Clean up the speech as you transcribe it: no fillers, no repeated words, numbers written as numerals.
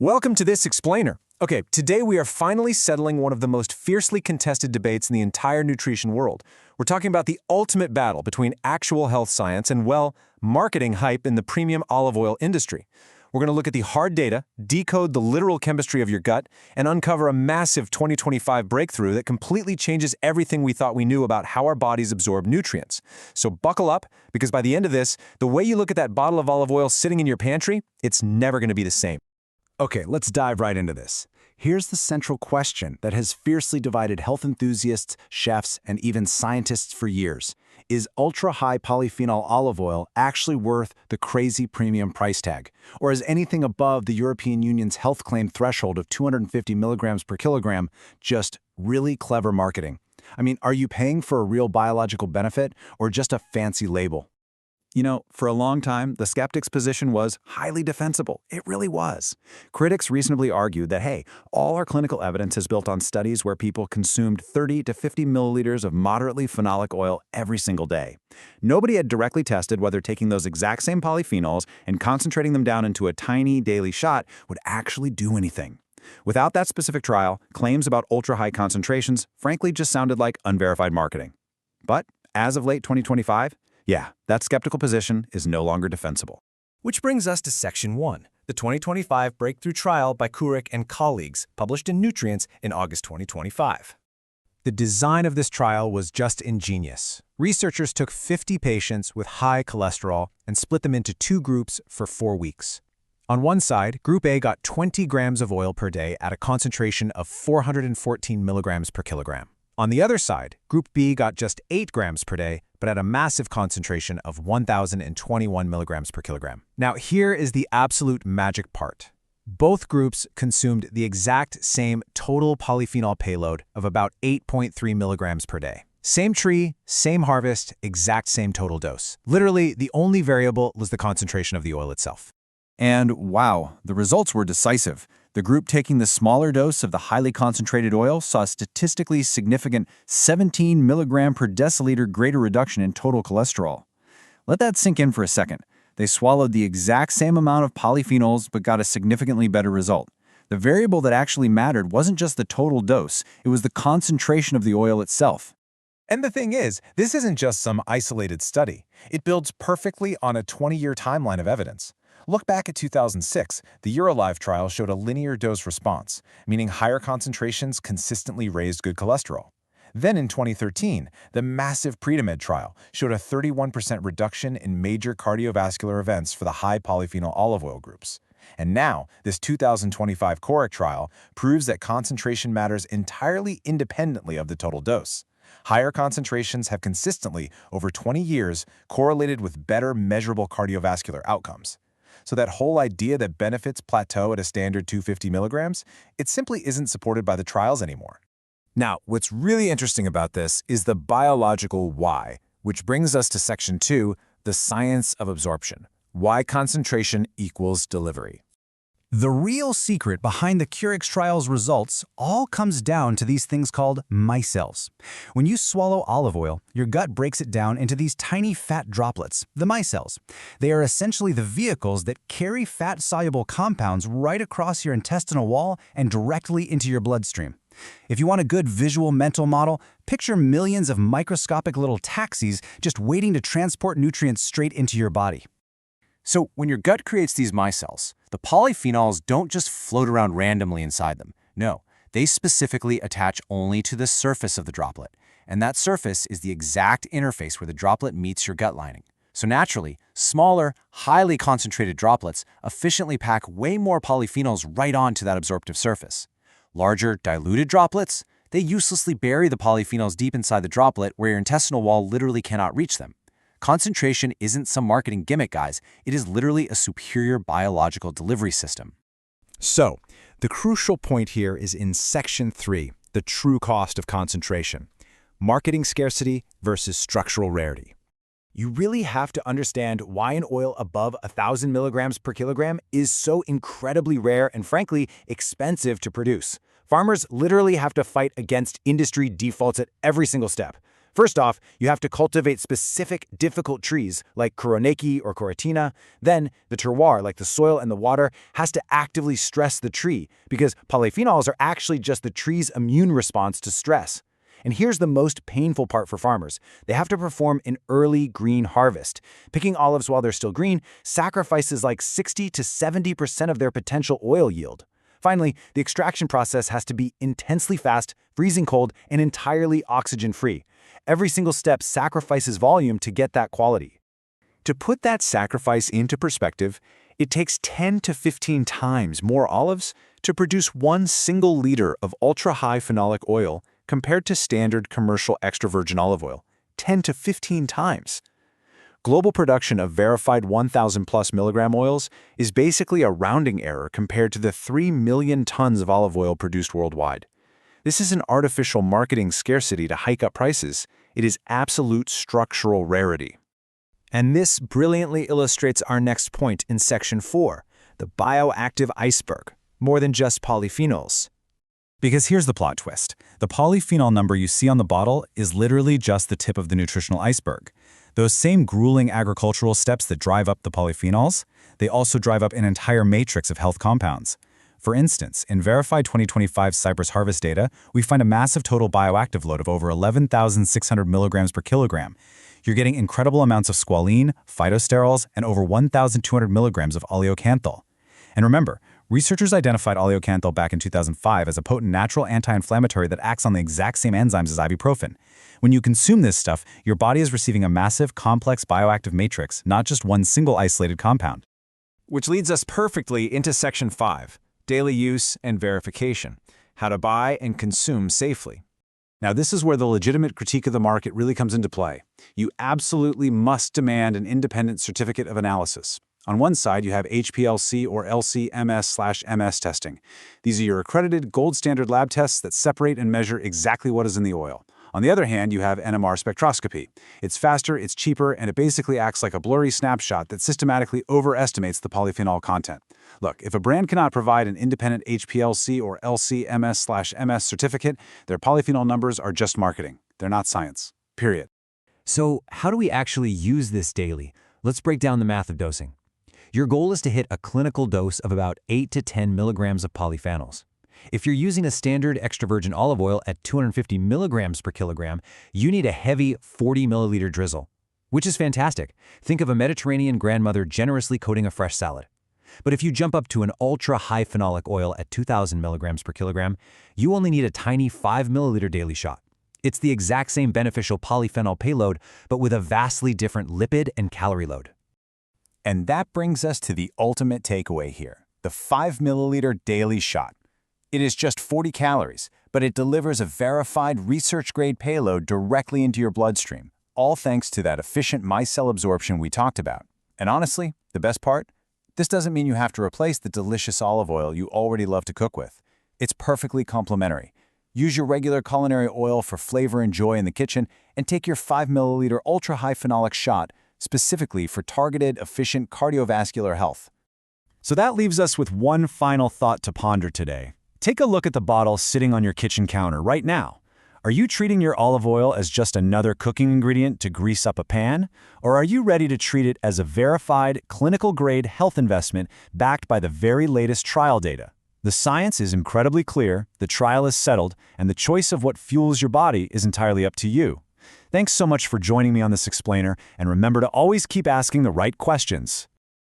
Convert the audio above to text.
Welcome to this explainer. Okay, today we are finally settling one of the most fiercely contested debates in the entire nutrition world. We're talking about the ultimate battle between actual health science and, well, marketing hype in the premium olive oil industry. We're going to look at the hard data, decode the literal chemistry of your gut, and uncover a massive 2025 breakthrough that completely changes everything we thought we knew about how our bodies absorb nutrients. So buckle up, because by the end of this, the way you look at that bottle of olive oil sitting in your pantry, it's never going to be the same. Okay, let's dive right into this. Here's the central question that has fiercely divided health enthusiasts, chefs, and even scientists for years. Is ultra-high polyphenol olive oil actually worth the crazy premium price tag? Or is anything above the European Union's health claim threshold of 250 milligrams per kilogram just really clever marketing? I mean, are you paying for a real biological benefit or just a fancy label? You know, for a long time, the skeptics' position was highly defensible. It really was. Critics reasonably argued that, hey, all our clinical evidence is built on studies where people consumed 30 to 50 milliliters of moderately phenolic oil every single day. Nobody had directly tested whether taking those exact same polyphenols and concentrating them down into a tiny daily shot would actually do anything. Without that specific trial, claims about ultra-high concentrations frankly just sounded like unverified marketing. But as of late 2025, yeah, that skeptical position is no longer defensible. Which brings us to Section 1, the 2025 breakthrough trial by Koroneiki and colleagues, published in Nutrients in August 2025. The design of this trial was just ingenious. Researchers took 50 patients with high cholesterol and split them into two groups for 4 weeks. On one side, Group A got 20 grams of oil per day at a concentration of 414 milligrams per kilogram. On the other side, Group B got just 8 grams per day, but at a massive concentration of 1,021 milligrams per kilogram. Now, here is the absolute magic part. Both groups consumed the exact same total polyphenol payload of about 8.3 milligrams per day. Same tree, same harvest, exact same total dose. Literally, the only variable was the concentration of the oil itself. And wow, the results were decisive. The group taking the smaller dose of the highly concentrated oil saw a statistically significant 17 milligram per deciliter greater reduction in total cholesterol. Let that sink in for a second. They swallowed the exact same amount of polyphenols but got a significantly better result. The variable that actually mattered wasn't just the total dose, it was the concentration of the oil itself. And the thing is, this isn't just some isolated study. It builds perfectly on a 20-year timeline of evidence. Look back at 2006, the Oleaphen trial showed a linear dose response, meaning higher concentrations consistently raised good cholesterol. Then in 2013, the massive Predimed trial showed a 31% reduction in major cardiovascular events for the high polyphenol olive oil groups. And now, this 2025 Koroneiki trial proves that concentration matters entirely independently of the total dose. Higher concentrations have consistently, over 20 years, correlated with better measurable cardiovascular outcomes. So that whole idea that benefits plateau at a standard 250 milligrams, it simply isn't supported by the trials anymore. Now, what's really interesting about this is the biological why, which brings us to Section 2, the science of absorption. Why concentration equals delivery. The real secret behind the Koroneiki trial's results all comes down to these things called micelles. When you swallow olive oil, your gut breaks it down into these tiny fat droplets, the micelles. They are essentially the vehicles that carry fat-soluble compounds right across your intestinal wall and directly into your bloodstream. If you want a good visual mental model, picture millions of microscopic little taxis just waiting to transport nutrients straight into your body. So when your gut creates these micelles, the polyphenols don't just float around randomly inside them. No, they specifically attach only to the surface of the droplet. And that surface is the exact interface where the droplet meets your gut lining. So naturally, smaller, highly concentrated droplets efficiently pack way more polyphenols right onto that absorptive surface. Larger, diluted droplets, they uselessly bury the polyphenols deep inside the droplet where your intestinal wall literally cannot reach them. Concentration isn't some marketing gimmick, guys. It is literally a superior biological delivery system. So, the crucial point here is in Section 3, the true cost of concentration. Marketing scarcity versus structural rarity. You really have to understand why an oil above 1,000 milligrams per kilogram is so incredibly rare and, frankly, expensive to produce. Farmers literally have to fight against industry defaults at every single step. First off, you have to cultivate specific, difficult trees like Koroneiki or Cortina. Then, the terroir, like the soil and the water, has to actively stress the tree because polyphenols are actually just the tree's immune response to stress. And here's the most painful part for farmers. They have to perform an early green harvest. Picking olives while they're still green sacrifices like 60 to 70% of their potential oil yield. Finally, the extraction process has to be intensely fast, freezing cold, and entirely oxygen-free. Every single step sacrifices volume to get that quality. To put that sacrifice into perspective, it takes 10 to 15 times more olives to produce 1 single liter of ultra-high phenolic oil compared to standard commercial extra virgin olive oil, 10 to 15 times. Global production of verified 1,000+ milligram oils is basically a rounding error compared to the 3 million tons of olive oil produced worldwide. This is an artificial marketing scarcity to hike up prices. It is absolute structural rarity. And this brilliantly illustrates our next point in Section 4, the bioactive iceberg, more than just polyphenols. Because here's the plot twist. The polyphenol number you see on the bottle is literally just the tip of the nutritional iceberg. Those same grueling agricultural steps that drive up the polyphenols, they also drive up an entire matrix of health compounds. For instance, in verified 2025 Cypress harvest data, we find a massive total bioactive load of over 11,600 milligrams per kilogram. You're getting incredible amounts of squalene, phytosterols, and over 1,200 milligrams of oleocanthal. And remember, researchers identified oleocanthal back in 2005 as a potent natural anti-inflammatory that acts on the exact same enzymes as ibuprofen. When you consume this stuff, your body is receiving a massive, complex bioactive matrix, not just one single isolated compound. Which leads us perfectly into Section 5, daily use and verification, how to buy and consume safely. Now, this is where the legitimate critique of the market really comes into play. You absolutely must demand an independent certificate of analysis. On one side, you have HPLC or LC-MS/MS testing. These are your accredited gold standard lab tests that separate and measure exactly what is in the oil. On the other hand, you have NMR spectroscopy. It's faster, it's cheaper, and it basically acts like a blurry snapshot that systematically overestimates the polyphenol content. Look, if a brand cannot provide an independent HPLC or LC-MS/MS certificate, their polyphenol numbers are just marketing. They're not science. Period. So, how do we actually use this daily? Let's break down the math of dosing. Your goal is to hit a clinical dose of about 8 to 10 milligrams of polyphenols. If you're using a standard extra virgin olive oil at 250 milligrams per kilogram, you need a heavy 40 milliliter drizzle, which is fantastic. Think of a Mediterranean grandmother generously coating a fresh salad. But if you jump up to an ultra-high phenolic oil at 2,000 milligrams per kilogram, you only need a tiny 5 milliliter daily shot. It's the exact same beneficial polyphenol payload, but with a vastly different lipid and calorie load. And that brings us to the ultimate takeaway here, the 5 milliliter daily shot. It is just 40 calories, but it delivers a verified research-grade payload directly into your bloodstream, all thanks to that efficient micelle absorption we talked about. And honestly, the best part? This doesn't mean you have to replace the delicious olive oil you already love to cook with. It's perfectly complementary. Use your regular culinary oil for flavor and joy in the kitchen, and take your 5 milliliter ultra-high phenolic shot specifically for targeted, efficient cardiovascular health. So that leaves us with one final thought to ponder today. Take a look at the bottle sitting on your kitchen counter right now. Are you treating your olive oil as just another cooking ingredient to grease up a pan? Or are you ready to treat it as a verified, clinical-grade health investment backed by the very latest trial data? The science is incredibly clear, the trial is settled, and the choice of what fuels your body is entirely up to you. Thanks so much for joining me on this explainer, and remember to always keep asking the right questions.